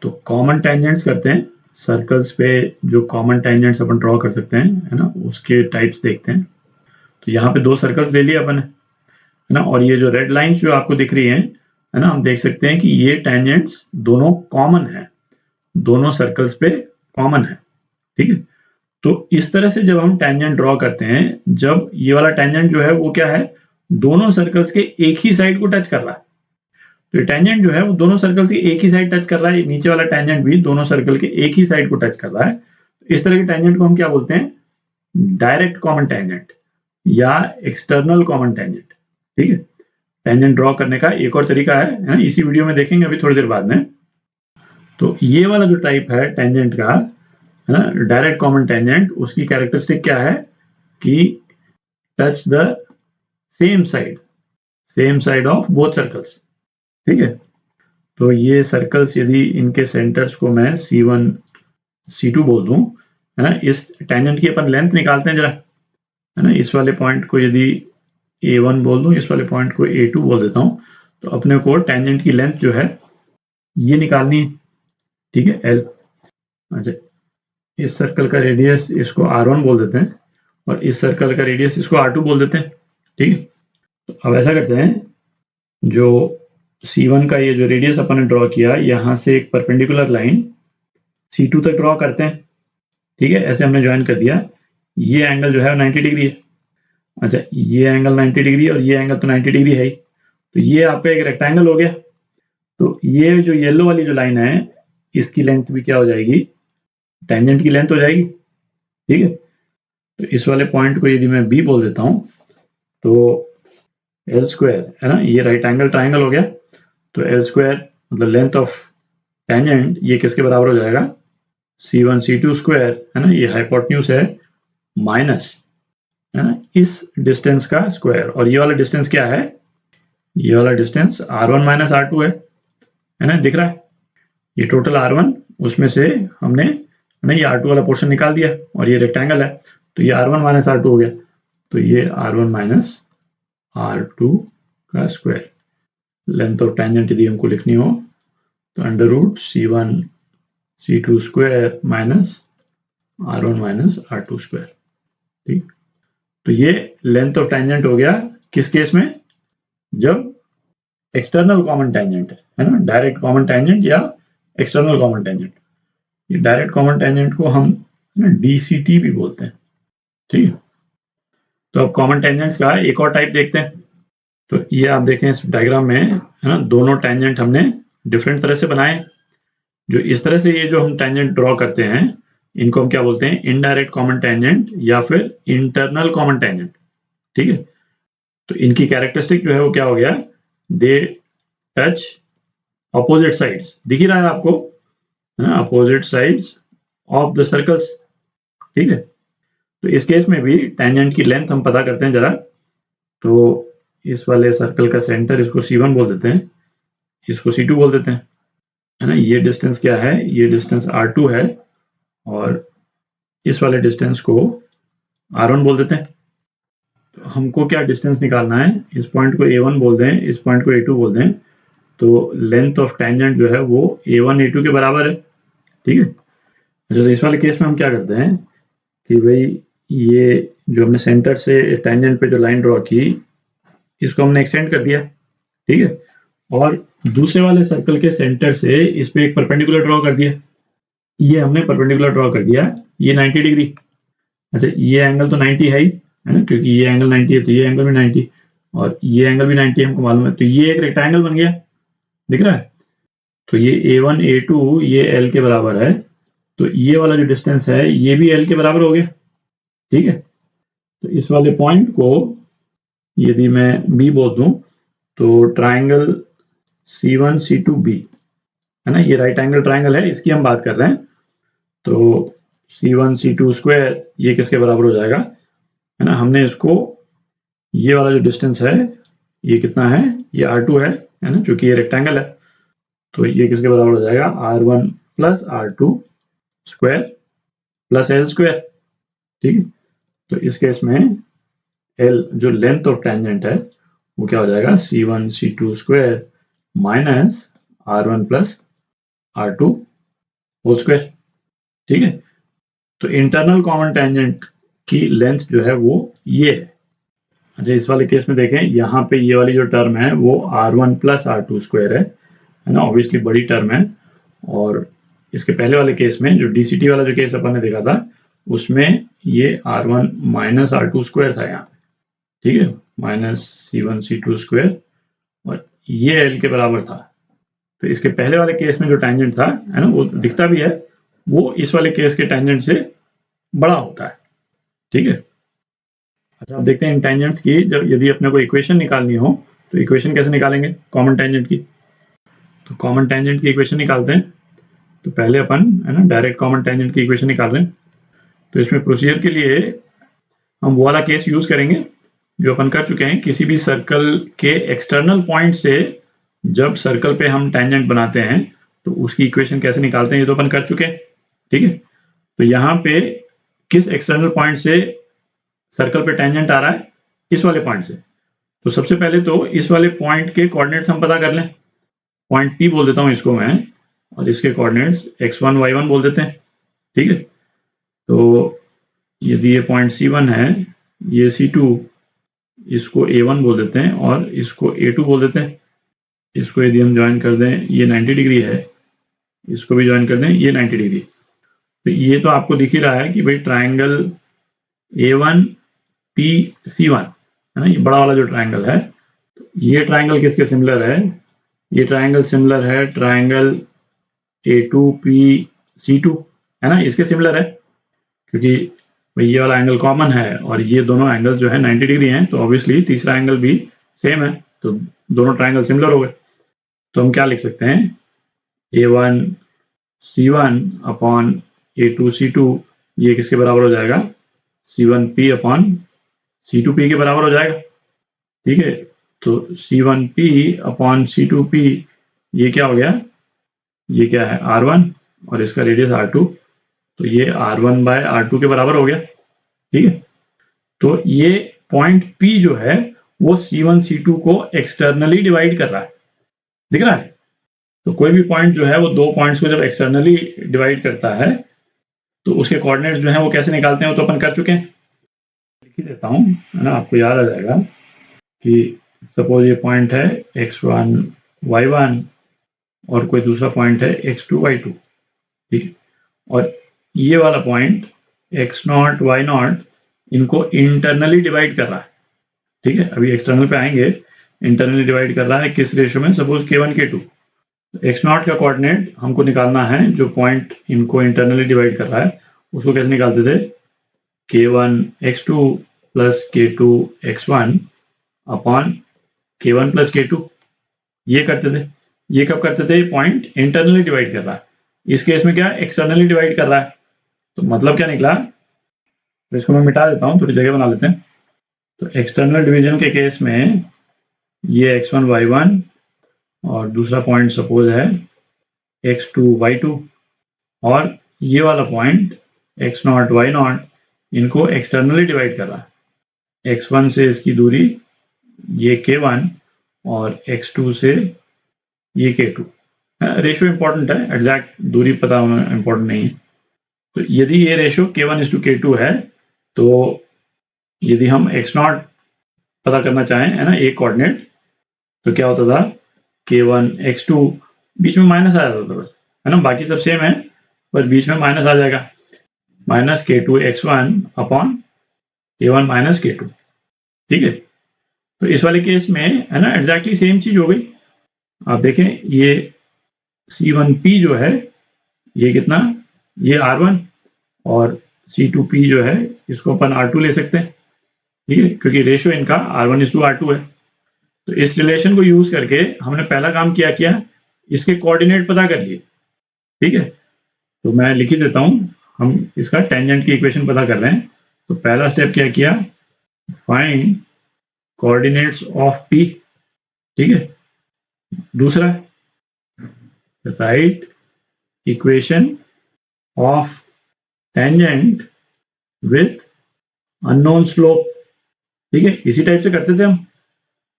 तो common tangents करते हैं, सर्कल्स पे जो कॉमन टेंजेंट्स अपन ड्रॉ कर सकते हैं, है ना, उसके टाइप्स देखते हैं। तो यहाँ पे 2 सर्कल्स ले लिए अपन, है ना, और ये जो रेड लाइंस जो आपको दिख रही हैं, है ना, हम देख सकते हैं कि ये टेंजेंट्स दोनों कॉमन है, दोनों सर्कल्स पे कॉमन है, ठीक है। तो इस तरह से जब हम टेंजेंट ड्रॉ करते हैं, जब ये वाला टेंजेंट जो है वो क्या है, दोनों सर्कल्स के एक ही साइड को टच कर रहा है, तो ये टेंजेंट जो है वो दोनों सर्कल्स की एक ही साइड टच कर रहा है, नीचे वाला टेंजेंट भी दोनों सर्कल के एक ही साइड को टच कर रहा है। तो इस तरह के टेंजेंट को हम क्या बोलते हैं, डायरेक्ट कॉमन टेंजेंट या एक्सटर्नल कॉमन टेंजेंट, ठीक है। टेंजेंट ड्रॉ करने का एक और तरीका है ना, इसी वीडियो में देखेंगे अभी थोड़ी देर बाद में। तो ये वाला जो टाइप है टेंजेंट का, है ना, डायरेक्ट कॉमन टेंजेंट, उसकी कैरेक्टरिस्टिक क्या है कि touch the same side of both circles, ठीक है। तो ये सर्कल्स यदि इनके सेंटर्स को मैं C1 C2 बोल दूं, है ना, इस टेंजेंट की अपन लेंथ निकालते हैं जरा, है ना, इस वाले पॉइंट को यदि A1 बोल दूं, इस वाले पॉइंट को A2 बोल देता हूं, तो अपने को टेंजेंट की लेंथ जो है ये निकालनी है, ठीक है, L। अच्छा, इस सर्कल का रेडियस इसको R1 बोल देते हैं और इस सर्कल का रेडियस इसको R2 बोल देते हैं, ठीक है। तो अब ऐसा करते हैं, जो C1 का ये जो रेडियस अपन ने ड्रॉ किया, यहाँ से एक परपेंडिकुलर लाइन C2 तक ड्रॉ करते हैं, ठीक है, ऐसे हमने ज्वाइन कर दिया। ये एंगल जो है 90 डिग्री है। अच्छा, ये एंगल 90 डिग्री और ये एंगल तो 90 डिग्री है ही, तो ये आपका एक रेक्टेंगल हो गया। तो ये जो येलो वाली जो लाइन है, इसकी लेंथ भी क्या हो जाएगी, टेंजेंट की लेंथ हो जाएगी, ठीक है। तो इस वाले पॉइंट को यदि मैं B बोल देता हूं, तो L स्क्वायर, है ना, ये राइट एंगल ट्राइंगल हो गया, तो L स्क्वायर मतलब लेंथ ऑफ टेंजेंट, ये किसके बराबर हो जाएगा, C1 C2 स्क्वायर, है ना, ये हाइपोटेन्यूज है, माइनस, है ना, इस डिस्टेंस का स्क्वायर। और ये वाला डिस्टेंस क्या है, ये वाला डिस्टेंस R1 माइनस R2 है ना, दिख रहा है, ये टोटल R1, उसमें से हमने नहीं ये R2 वाला पोर्शन निकाल दिया, और ये रेक्टेंगल है, तो ये R1 माइनस R2 हो गया, तो ये R1 माइनस R2 का स्क्वायर। लेंथ ऑफ टेंजेंट यदि हमको लिखनी हो, तो under root C1 C2 square minus R1 minus R2 square, ठीक। तो ये लेंथ ऑफ टेंजेंट हो गया किस केस में, जब एक्सटर्नल कॉमन टेंजेंट है ना, डायरेक्ट कॉमन टेंजेंट या एक्सटर्नल कॉमन टेंजेंट। ये डायरेक्ट कॉमन टेंजेंट को हम DCT भी बोलते हैं, ठीक है। तो अब कॉमन टेंजेंट्स का एक और टाइप देखते हैं। तो ये आप देखें इस डायग्राम में, है ना, दोनों टेंजेंट हमने डिफरेंट तरह से बनाए। जो इस तरह से ये जो हम टेंजेंट ड्रॉ करते हैं, इनको हम क्या बोलते हैं, इनडायरेक्ट कॉमन टेंजेंट या फिर इंटरनल कॉमन टेंजेंट, ठीक है। तो इनकी कैरेक्टरिस्टिक जो है वो क्या हो गया, दे टच ऑपोजिट साइड्स, दिख ही रहा है आपको, है ना, opposite sides of the circles, ठीक है। तो इस केस में भी टेंजेंट की लेंथ हम पता करते हैं जरा। तो इस वाले सर्कल का सेंटर, इसको C1 बोल देते हैं, इसको C2 बोल देते हैं, है ना। ये डिस्टेंस क्या है, ये डिस्टेंस R2 है, और इस वाले डिस्टेंस को R1 बोल देते हैं। तो हमको क्या डिस्टेंस निकालना है, इस पॉइंट को A1 बोल दें, इस पॉइंट को A2 बोल दें, तो लेंथ ऑफ टेंजेंट जो है वो A1 A2 के बराबर है, ठीक है। तो इस वाले केस में हम क्या करते हैं कि भाई ये जो हमने सेंटर से टेंजेंट पे जो लाइन ड्रॉ की, इसको हमने एक्सटेंड कर दिया, ठीक है, और दूसरे वाले सर्कल के सेंटर से इस पे एक परपेंडिकुलर ड्रॉ कर दिया। ये हमने परपेंडिकुलर ड्रॉ कर दिया, ये 90 डिग्री। अच्छा, ये एंगल तो 90 है ही, है ना, क्योंकि ये एंगल 90 है, तो ये एंगल भी 90 और ये एंगल भी 90 हमको मालूम है, तो ये एक रेक्टेंगल बन गया, दिख रहा है। तो ये A1 A2 ये L के बराबर है, तो ये वाला जो डिस्टेंस है ये भी L के बराबर हो गया, ठीक है। तो इस वाले पॉइंट को यदि मैं B बोल दूं, तो ट्राइंगल C1 C2 B, है ना, ये राइट एंगल ट्राइंगल है, इसकी हम बात कर रहे हैं। तो C1 C2 स्क्वायर ये किसके बराबर हो जाएगा, है ना, हमने इसको, ये वाला जो डिस्टेंस है ये कितना है, ये R2 है ना, चूंकि ये रेक्टेंगल है, तो ये किसके बराबर हो जाएगा, R1 plus R2 square plus L square, ठीक है। तो इस केस में L जो लेंथ ऑफ टेंजेंट है वो क्या हो जाएगा, C1 C2 square minus R1 plus R2 whole square, ठीक है। तो इंटरनल कॉमन टेंजेंट की लेंथ जो है वो ये है। अच्छा, इस वाले केस में देखें, यहाँ पे ये वाली जो टर्म है वो r1 प्लस r2 स्क्वायर है ना, ऑब्वियसली बड़ी टर्म है। और इसके पहले वाले केस में जो डीसीटी वाला जो केस अपन ने देखा था उसमें ये r1 माइनस r2 स्क्वायर था यहाँ, ठीक है, माइनस c1 c2 स्क्वायर, और ये l के बराबर था। तो इसके पहले वाले केस में जो टेंजेंट था, है ना, वो दिखता भी है, वो इस वाले केस के टेंजेंट से बड़ा होता है, ठीक है। अच्छा, आप देखते हैं इन टेंजेंट्स की, जब यदि अपने को इक्वेशन निकालनी हो तो इक्वेशन कैसे निकालेंगे कॉमन टेंजेंट की। तो कॉमन टेंजेंट की इक्वेशन निकालते हैं। तो पहले अपन, है ना, डायरेक्ट कॉमन टेंजेंट की इक्वेशन निकाल रहे हैं। तो इसमें प्रोसीजर के लिए हम वो वाला केस यूज करेंगे जो अपन कर चुके हैं। किसी भी सर्कल के एक्सटर्नल पॉइंट से जब सर्कल पे हम टेंजेंट बनाते हैं तो उसकी इक्वेशन कैसे निकालते हैं ये तो अपन कर चुके हैं, ठीक है। तो यहाँ पे किस एक्सटर्नल पॉइंट से सर्कल पे टेंजेंट आ रहा है, इस वाले पॉइंट से। तो सबसे पहले तो इस वाले पॉइंट के कोऑर्डिनेट्स हम पता कर लें। पॉइंट P बोल देता हूँ इसको मैं, और इसके कोऑर्डिनेट्स x1 y1 बोल देते हैं, ठीक है। तो यदि ये पॉइंट C1 है, ये C2, इसको A1 बोल देते हैं और इसको A2 बोल देते हैं। इसको यदि हम ज्वाइन कर दें, ये 90 डिग्री है, इसको भी ज्वाइन कर दें, ये 90 डिग्री। तो ये तो आपको दिख ही रहा है कि भाई ट्राइंगल A1 PC1 है ना, ये बड़ा वाला जो ट्राइंगल है, तो ये ट्राइंगल किसके सिमिलर है, ये ट्राइंगल सिमिलर है ट्राइंगल A2PC2, है ना, इसके सिमिलर है, क्योंकि भाई ये वाला एंगल कॉमन है और ये दोनों एंगल जो है 90 डिग्री हैं, तो ऑब्वियसली तीसरा एंगल भी सेम है, तो दोनों ट्राइंगल सिमिलर हो गए। तो हम क्या लिख सकते हैं, A1C1 अपॉन A2C2, ये किसके बराबर हो जाएगा, C1P अपॉन C2P के बराबर हो जाएगा, ठीक है। तो C1P अपॉन C2P, ये क्या हो गया, ये क्या है R1 और इसका रेडियस R2, तो ये R1 बाय R2 के बराबर हो गया, ठीक है। तो ये पॉइंट P जो है वो C1 C2 को एक्सटर्नली डिवाइड कर रहा है, दिख रहा है। तो कोई भी पॉइंट जो है वो दो पॉइंट्स को जब एक्सटर्नली डिवाइड करता है तो उसके कोऑर्डिनेट्स जो हैं वो कैसे निकालते हैं वो तो अपन कर चुके हैं। लिख ही देता हूँ, है ना, आपको याद आ जाएगा कि सपोज ये पॉइंट है x1 y1 और कोई दूसरा पॉइंट है x2 y2, ठीक। और ये वाला पॉइंट x0 y0 इनको इंटरनली डिवाइड कर रहा है, ठीक है। अभी एक्सटर्नल पे आएंगे। इंटरनली डिवाइड कर रहा है किस रेशियो में, सपोज k1 k2। x0 का कोऑर्डिनेट हमको निकालना है, जो पॉइंट इनको इंटरनली डिवाइड कर रहा है उसको कैसे निकालते थे, k1 x2 plus k2 x1 upon k1 plus k2, ये करते थे। ये कब करते थे, पॉइंट इंटरनली डिवाइड कर रहा है। इस केस में क्या एक्सटर्नली डिवाइड कर रहा है, तो मतलब क्या निकला, तो इसको मैं मिटा देता हूँ, थोड़ी जगह बना लेते हैं। तो एक्सटर्नल डिवीजन के केस में ये x1 y1 और दूसरा पॉइंट सपोज है x2 y2, और ये वाला पॉइंट x0 y0 इनको एक्सटर्नली डिवाइड कर रहा है। x1 से इसकी दूरी ये k1 और x2 से ये k2। रेशियो इंपॉर्टेंट है, एग्जैक्ट दूरी पता होना इंपॉर्टेंट नहीं है। तो यदि ये रेशियो k1:k2 है, तो यदि हम x0 पता करना चाहें, है ना, एक कोऑर्डिनेट, तो क्या होता था, k1 x2, बीच में माइनस आ जाता था बस, है ना, बाकी सब सेम है पर बीच में माइनस आ जाएगा, minus k2 x1 upon k1 minus k2, ठीक है। तो इस वाले केस में, है ना, एग्जैक्टली सेम चीज हो गई। आप देखें ये C1P जो है ये कितना, ये R1, और C2P जो है इसको अपन R2 ले सकते हैं, ठीक है, क्योंकि रेशियो इनका R1:R2 है। तो इस रिलेशन को यूज करके हमने पहला काम क्या, इसके कोऑर्डिनेट पता कर लिए, ठीक है। तो मैं लिख ही देता हूँ, हम इसका टेंजेंट की इक्वेशन पता कर रहे हैं। तो पहला स्टेप क्या किया, फाइंड कोऑर्डिनेट्स ऑफ P, ठीक है। दूसरा, right equation of tangent with unknown slope, ठीक है। इसी टाइप से करते थे हम,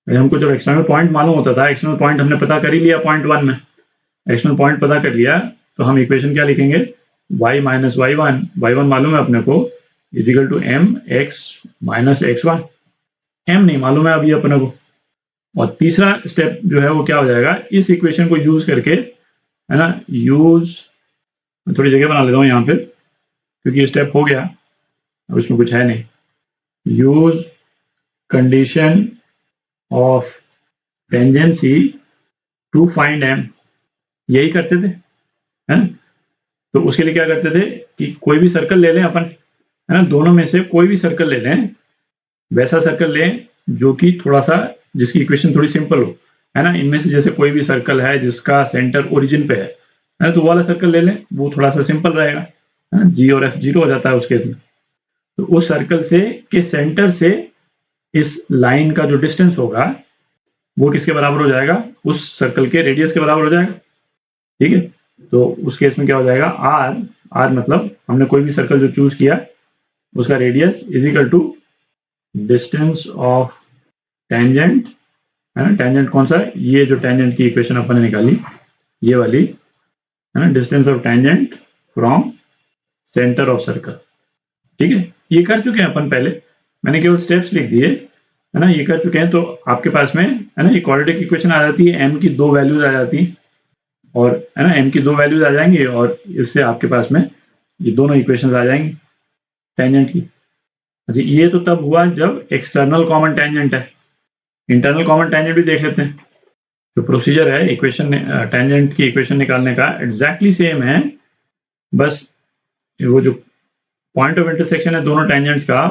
हमको जब एक्सटर्नल पॉइंट मालूम होता था, एक्सटर्नल पॉइंट हमने पता कर ही लिया पॉइंट 1 में, एक्सटर्नल पॉइंट पता कर लिया, तो हम इक्वेशन क्या लिखेंगे, y माइनस y1 मालूम है अपने को, is equal to m x minus x y, m नहीं मालूम है अभी अपने को। और तीसरा स्टेप जो है वो क्या हो जाएगा, इस इक्वेशन को यूज करके, है ना, यूज, थोड़ी जगह बना लेता हूँ यहाँ पे क्योंकि ये स्टेप हो गया, अब इसमें कुछ है नहीं, use condition of tangency to find m, यही करते थे, है ना। तो उसके लिए क्या करते थे कि कोई भी सर्कल ले लें अपन, है ना, दोनों में से कोई भी सर्कल ले लें, वैसा सर्कल लें जो कि थोड़ा सा, जिसकी इक्वेशन थोड़ी सिंपल हो, है ना। इनमें से जैसे कोई भी सर्कल है जिसका सेंटर ओरिजिन पे है ना, तो वो वाला सर्कल ले लें, वो थोड़ा सा सिंपल रहेगा, है ना, जी और एफ जीरो हो जाता है उस केस में। तो उस सर्कल से के सेंटर से इस लाइन का जो डिस्टेंस होगा वो किसके बराबर हो जाएगा, उस सर्कल के रेडियस के बराबर हो जाएगा, ठीक है। तो उस केस में क्या हो जाएगा, आर मतलब हमने कोई भी सर्कल जो चूज किया उसका radius is equal to distance of tangent, है ना। टेंजेंट कौन सा है, ये जो टेंजेंट की इक्वेशन अपन ने निकाली ये वाली, है ना, distance of tangent from centre of circle, ठीक है। ये कर चुके हैं अपन पहले, मैंने केवल स्टेप्स लिख दिए, है ना, ये कर चुके हैं। तो आपके पास में, है ना, ये क्वाड्रेटिक इक्वेशन आ जाती है, एम की दो वैल्यूज आ जाती हैं, और है ना एम की दो वैल्यूज आ जाएंगी, और इससे आपके पास में ये दोनों इक्वेशंस आ जाएंगी टेंजेंट की। अच्छा, ये तो तब हुआ जब एक्सटर्नल कॉमन टेंजेंट है, इंटरनल कॉमन टेंजेंट भी देख लेते हैं। जो प्रोसीजर है इक्वेशन टेंजेंट की इक्वेशन निकालने का एग्जैक्टली सेम है, बस वो जो पॉइंट ऑफ इंटरसेक्शन है दोनों टेंजेंट्स का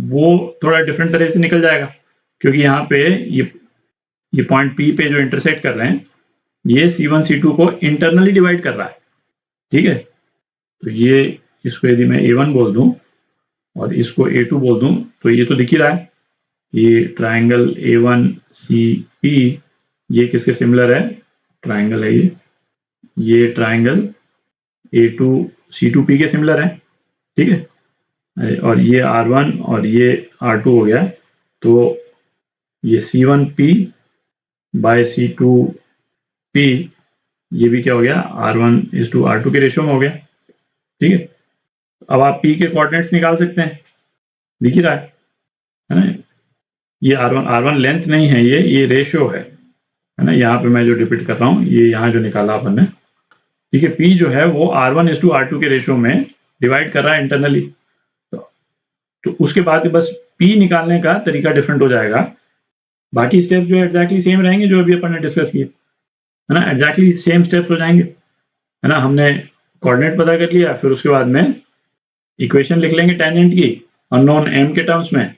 वो थोड़ा डिफरेंट तरह से निकल जाएगा, क्योंकि यहाँ पे ये पॉइंट पी पे जो इंटरसेक्ट कर रहे हैं ये C1 C2 को इंटरनली डिवाइड कर रहा है, ठीक है। तो ये, इसको यदि मैं A1 बोल दूं और इसको A2 बोल दूं तो ये तो दिख ही रहा है, ये ट्राइंगल A1CP ये किसके सिमिलर है, ट्राइंगल है ये ट्राइंगल A2C2P के सिमिलर है, ठीक है। और ये R1 और ये R2 हो गया, तो ये C1P बाय C2P ये भी क्या हो गया, R1:R2 के रेशियो में हो गया, ठीक है। अब आप P के कोऑर्डिनेट्स निकाल सकते हैं, दिख ही रहा है ना, ये R1 लेंथ नहीं है, ये रेशियो है ना। यहाँ पे मैं जो रिपीट कर रहा हूँ, ये यहाँ जो निकाला अपन ने, ठीक है, P जो है वो R1:R2 के रेशियो में डिवाइड कर रहा है इंटरनली। तो उसके बाद बस P निकालने का तरीका डिफरेंट हो जाएगा, बाकी स्टेप्स जो एग्जैक्टली सेम रहेंगे जो अभी अपन ने डिस्कस किए, है ना, एग्जैक्टली सेम स्टेप्स हो जाएंगे, है ना। हमने कोऑर्डिनेट पता कर लिया, फिर उसके बाद में इक्वेशन लिख लेंगे टेंजेंट की अननोन m के टर्म्स में,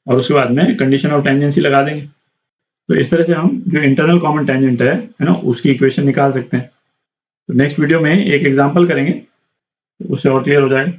और उसके बाद में कंडीशन ऑफ टेंजेंसी लगा देंगे। तो इस तरह से हम जो इंटरनल कॉमन टेंजेंट है ना, उसकी इक्वेशन निकाल सकते हैं। तो नेक्स्ट वीडियो में एक एग्जांपल करेंगे, उससे और क्लियर हो जाएगा।